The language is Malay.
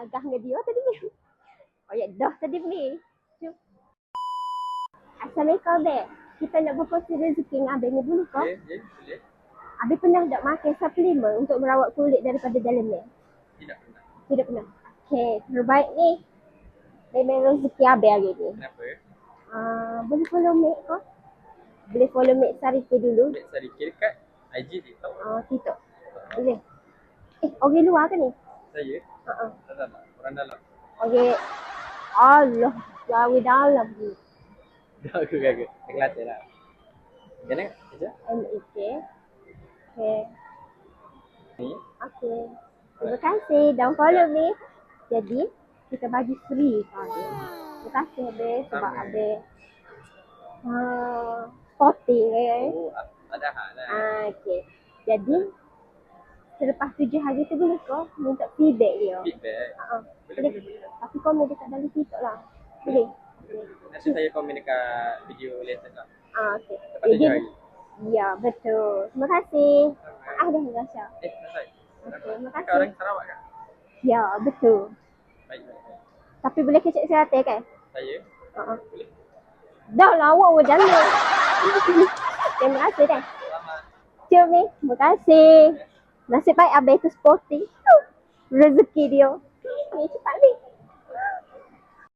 agak dengan dia tadi. Oh ya, dah tadi ni. Jom. Assalamualaikum, Abang. Kita nak berkongsi rezeki dengan Abang ni dulu kau. Ya, boleh. Abang pernah tak makan suplemen untuk merawat kulit daripada dalamnya? Tidak pernah. Tidak pernah. Okey, terbaik ni. Memang rezeki Abang hari ni. Kenapa? Boleh follow Mek kau? Boleh follow Mek Sariki dulu. Mek Sariki dekat IG TikTok. TikTok. Boleh. Orang luar ke ni? Saya? Tak dalam. Orang dalam. Okey. Allah, jauh dalam ni. Dah aku kagak. Kelantan lah. Macam kerja? MAK. Okey. Ni? Okey. Terima kasih. Dan follow me. Jadi, kita bagi free kat Abang. Terima kasih Abang sebab Abang sporting Oh, tak ada hal lah. okey. Jadi, selepas 7 hari tu boleh kau minta feedback dia. Feedback? Boleh. Tapi komen dekat dalam TikTok lah. Boleh? Nanti saya komen dekat video latest lah. Okey. Lepas 7 hari. Ya, betul. Terima kasih. Dah Rasha. Nasai. Okey, terima Kau kasih. orang Sarawak kan? Ya, betul. Baik. Tapi boleh kecek sihat kan? Saya? Boleh. Dah lah, awak jalan. Terima kasih dah. Selamat. Cik Umi, terima kasih. Nasib baik Abang tu sporting. Rezeki dia. Ni cepat ni.